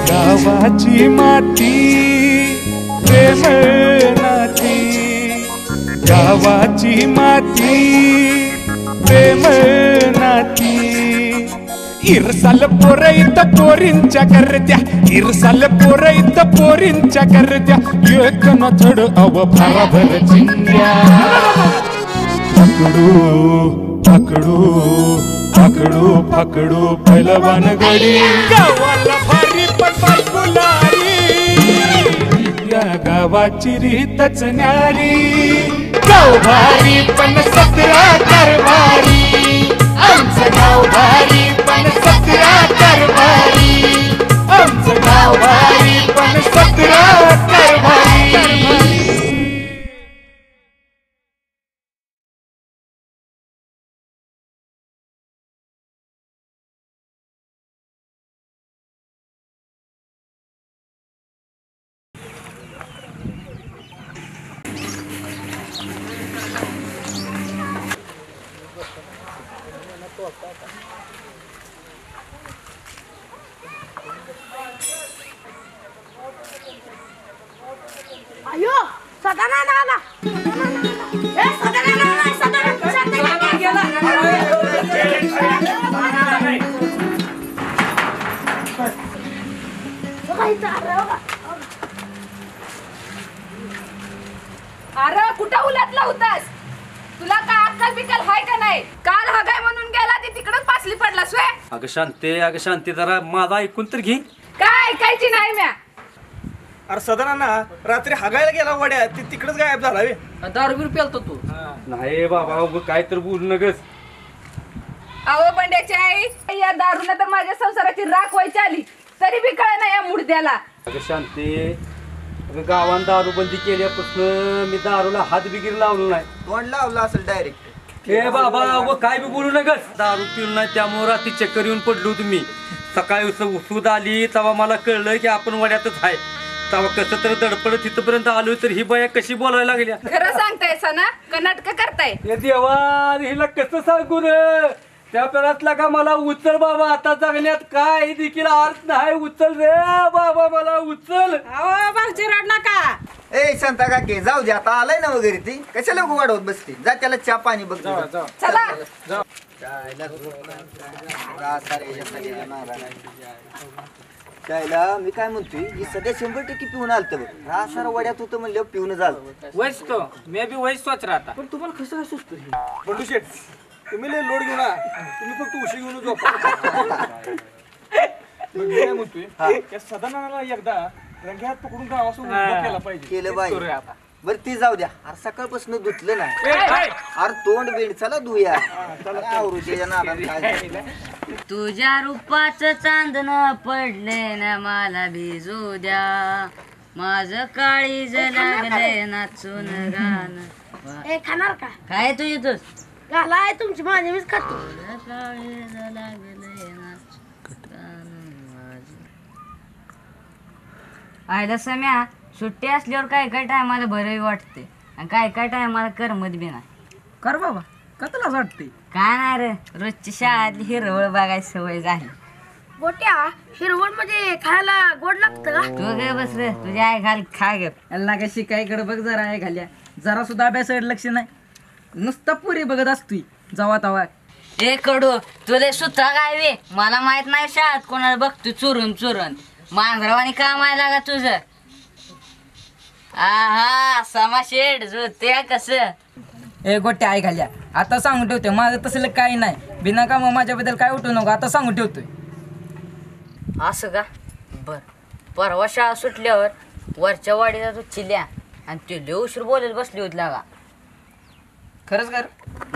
गावाची माती प्रेम नाती, गावाची माती प्रेम नाती. इरसाल पोरईत पोरींच्या करत्या, इरसाल पोरईत पोरींच्या करत्या, एक न थोड अव भाराभर चिंध्या. पकडू पकडू पकडू पकडू पैलवान गडी, गावाला भारी पण बायकुलारी, या गावाची रीतच न्यारी. गाव भारी पण सतरा कारभारी, आमचं गाव भारी पण सतरा कारभारी, आमचं गाव भारी पण सतरा कारभारी. अयो सदाना आला. ए सदाना आला, सदाना गेला. अरे कुठं उलटला होतास? तुला काय अक्कल बिकल हाय का नाही? काल हगाय म्हणून गेला ती तिकडच पासली पडलास वे. अगं शांती जरा माझा ऐकून तर घे. काय ऐकायची नाही म्या. अरे सदाना रात्री हागायला गेला वड्या, ती तिकडेच गायब झाला वे. दारू बिरू प्यालतो तू? नाही बाबा उग काय तर बोलू नगस. अहो बंड्याची आई, या दारूला तर माझ्या संसाराची राख व्हायची आली, तरी बी कळ नाही या मुडद्याला. अगं शांती, अगं गावान दारूबंदी केल्यापासून मी दारूला हात बिगीर लावलो नाही. तोंड लावला असेल डायरेक्ट. हे बाबा उग काय बी बोलू नगस. दारू पिऊन नाही त्यामुळे रात्री चक्कर येऊन पडलो तुम्ही. सकाळी उसूद आली तेव्हा मला कळलं की आपण वड्यातच आहे. तेव्हा कसं तर दडपडत इथपर्यंत आलो तर ही बाया कशी बोलायला लागल्या. खरं सांगताय सना का नाटक करताय? हे देवा हिला कसं सांगू रे. त्या पेरातला का मला उचल बाबा, आता जगण्यात काय देखील अर्थ नाही. उचल रे बाबा, मला उचल. रड नका. ए शांता काके जाऊ दे, आता आलाय ना वगैरे ती कशाला वाढवत बसते. जा त्याला चहा पाणी बघ. चला त्याला मी काय म्हणतोय, ही सध्या 100% पिऊन आलत बघ. हा सारा वड्यात होतं म्हणलं पिऊन झालं. वैसतो मी बी वैसतोच राहता. पण तुम्हाला कसं काय सुचतो बंडू शेठ? तुम्ही लय लोड घेऊ ना, तुम्ही फक्त उशी घेऊन झोपा. काय म्हणतोय त्या सदानाला एकदा रंग्यात पकडून गावासून केला पाहिजे. केलं पाहिजे. बरं ती जाऊ द्या. अरे सकाळपासून धुतलं नाही. अरे तोंड बेड चला धुया. तुझ्या रूपाचं चांदण पडले ना मला भिजू द्या, माझं काळीज लागले नाचून गाणं. ए खाणार का? काय तुझी तूच घालाय तुमची माझी मीच खातो. काळीज लागले नाचून आयला सम्या. सुट्टी असल्यावर काय काय टायमाला बरंही वाटते आणि काय काय टायमाला करमत बी नाही. कर बाबा, का तुला वाटते? काय नाही रे, रोजची शाळेतली हिरवळ बघायची सवय झाली. गोट्या हिरवळ मध्ये खायला गोड लागतं का? तू गे बस रे, तुझ्या आई घाल खा गे. याला काय शिकायकडे बघ जरा आहे घाल्या. जरा सुद्धा अभ्यासाकडे लक्ष नाही, नुसता पुरी बघत असतोय जवा तवा. ए कडू, तुले सुद्धा काय वे मला माहित नाही शाळेत कोणाला बघतो चुरून चुरून. मांजरावानी काम आहे लागा तुझं. हा समाशेड जोत्या कसं. ए गोट्या आई घाल्या, आता सांगून ठेवते माझं तसलं काही नाही. बिना काम माझ्याबद्दल काय उठू नको, आता सांगून ठेवतोय. असं का? बर. परवा शाळा सुटल्यावर वरच्या वाडीला तू चिल्या आणि ते लय उशीर बोलत बसली होती लागा. खरंच कर.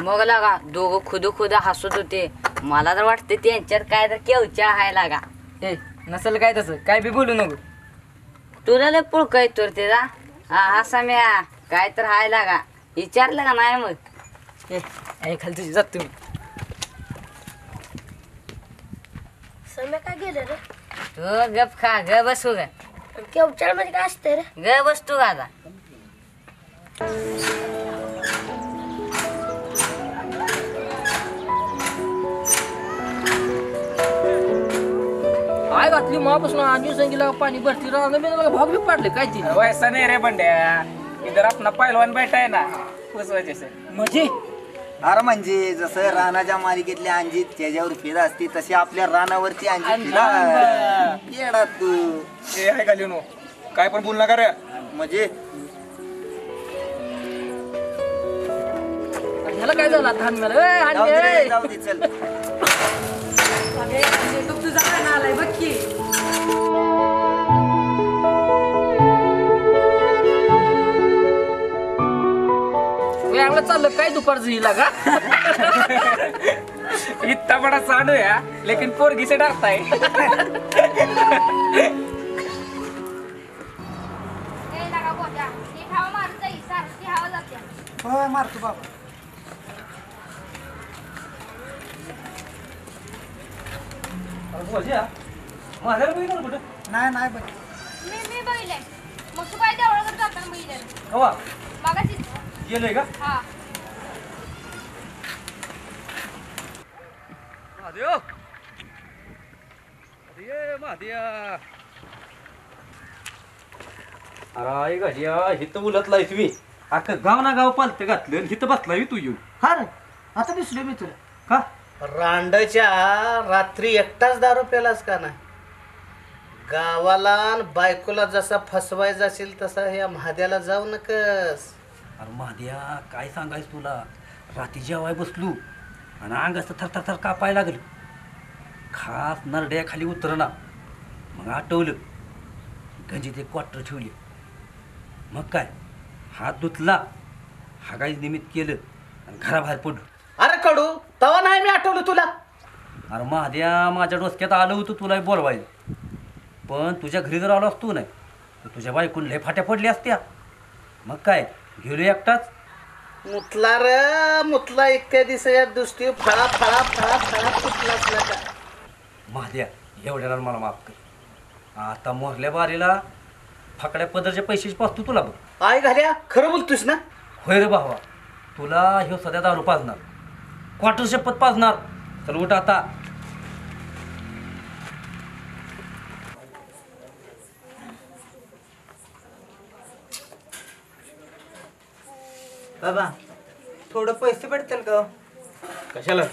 मग लागा दोघं खुद हसत होते. मला तर वाटते त्यांच्यात काय तर केवच्या आहे लागा. ए नसेल काय तसं, काय बी बोलू नको. तुला लय पुळका येतो ते जा. हा सम्या काय तर हाय लागा. विचारलं का नाही मग? ए आई खाली तुझी जात तुम्ही. समय काय गेलं रे? तू गप खा, ग बसू ग. केवचाळ मध्ये काय असते रे? ग बसतो का आता? घातली मापासून आणि संगीला पाणी भरती राहणं मी भाग बी पाडले काय ती वैसा नाही रे बंड्या इधर अपना पहलवान बैठा है ना उस वजह से म्हणजे अरे म्हणजे जसं रानाच्या मालिकेतली अंजी त्याच्यावर फिरा असते तशी आपल्या रानावरची अंजी फिरा येडा तू ए आहे का लिनो काय पण बोल नका रे म्हणजे ह्याला काय झालं आता हाणम्याला? ए, जाऊ दे रे, हाणले. जाऊ दे, चल तुझा काय नालाय बघ की चांगलं चाललं काय दुपारचं हिला का इतना बड़ा सांड है लेकिन पोरगी से डरता है ए लागा बोजा ती हवा मारत जाई सारखी हवा जाते होय मारतो बाबा नाही नाही बघ मी बघितले मग तू काय देवळाकडे जाताना बघितले कवा मागाशी गेलोय का हा महादेव अरे महादेव अरे गाडिया हिथं उलटलाय तुम्ही अख्खं गाव ना गाव पालतं घातलं आणि हिथं बसलाय तू येऊन हा रे आता दिसलो मी तुला का रांडच्या रात्री एकटाच दारू प्यालास का नाही गावाला न बायकोला जसा फसवायचा असेल तसा ह्या महाद्याला जाऊ नकस अरे महाद्या काय सांगायचं तुला रात्री जेवाय बसलू आणि अंग असं थर थर थर कापायला लागलं खास नरड्या खाली उतरना मग आठवलं गंजीत एक क्वार्टर ठेवली मग काय हात धुतला हागायचं निमित्त केलं आणि घराबाहेर पडलो अरे कडू तवा नाही मी आठवलं तुला अरे महाद्या माझ्या डोसक्यात आलं होतं तुला बोलवायचं पण तुझ्या घरी जर आलो असतो नाही तर तुझ्या बायकून लय फाट्या पडल्या असत्या मग काय गेलो एकटाच मुतला र मुतला इतक्या दिवसाच्या दृष्टी फळा फळा फळा फळा फुटलाच ना का महाद्या एवढ्याला मला माफ कर आता मोरल्या बारीला फाकड्या पदरच्या पैशाची पाचतो तुला बघ आई घाल्या खरं बोलतोस ना होय रे भावा तुला ह्यो सध्या दारू पाजणार क्वार्टर शपथ पाजणार चल उठ आता बाबा थोडं पैसे पडतील का कशाला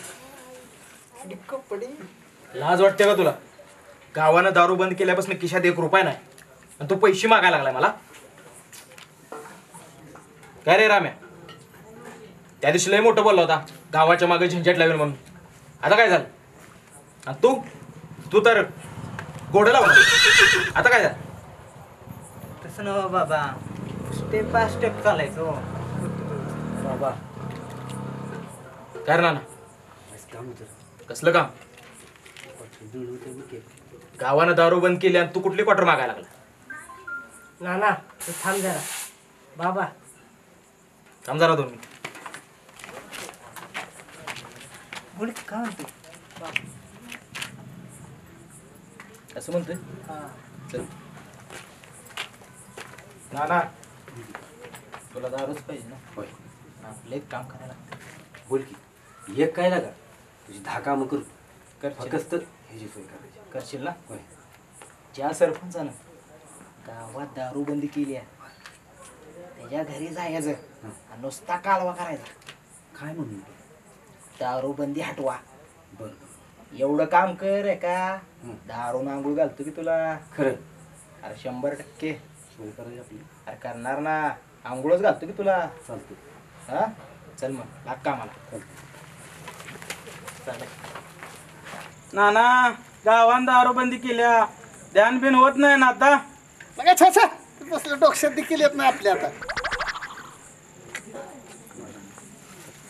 लाज वाटते का तुला गावानं दारू बंद केल्यापासून खिशात 1 रुपया नाही आणि तू पैसे मागायला लागलाय मला काय रे राम्या त्या दिवशी लय मोठं बोलला होता गावाच्या मागे झंझट लावेल म्हणून आता काय झालं आणि तू तर गोड लावला आता काय झालं तसं नव्ह बाबा स्टेप बाय स्टेप चालायचो बाबा काय रे नाना काम होतं कसलं काम गावानं दारू बंद केली आणि तू कुठली क्वार्टर मागायला लागला ना ना तू थांब जरा बाबा थांब जरा 2 मिनिट बोल काय म्हणतो असं म्हणतोय चल नाना तुला दारूच पाहिजे ना होय आपलं एक काम करायला लागतं बोल की एक काय लागा तुझी 10 कामं करू करशील फक्त तर ह्याची सोय करायची करशील ना होय ज्या सरपंचानं गावात दारूबंदी केली आहे त्याच्या घरी जायचं आणि नुसता कालवा करायचा काय म्हणून दारूबंदी हटवा बरं एवढं काम कर आहे का दारू आंघोळ घालतो की तुला खरं अरे 100% सोय करायची आपली अरे करणार ना आंघोळच घालतो की तुला चालतं हा चल मग लाग कामाला चालेल नाना गावान दारूबंदी केल्या ध्यान बिन होत नाही ना आता तसलं डोक्यात देखील येत नाही आपल्या आता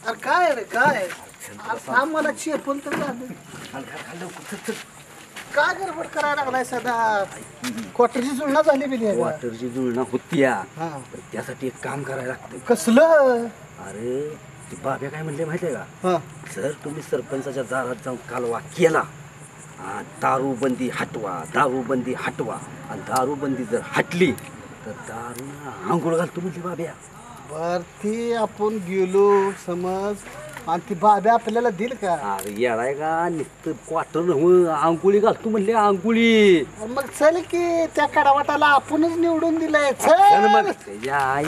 अरे काय रे काय मला चेपून तर झालं काय गडबड करायला लागलाय सदा क्वार्टरची जुळणा झाली बी नाही का? वॉटरची जुळणा होत्या हा. पण त्यासाठी एक काम करायला लागतं कसलं अरे ते बाब्या काय म्हणले माहितीये का हा जर तुम्ही सरपंचाच्या दारात जाऊन कालवा केला दारूबंदी हटवा दारूबंदी हटवा आणि दारूबंदी जर हटली तर दारू आंघोळ घालतो म्हणजे बाब्या बर ती आपण गेलो समज आणि ती बाबी आपल्याला दिल का? अरे येडाय का नुसतं क्वार्टर अंकुळी घालतो म्हणले अंकुळी. मग चल की त्या कडावाटाला आपणच निवडून दिलंय. चल चल मग त्याच्या आई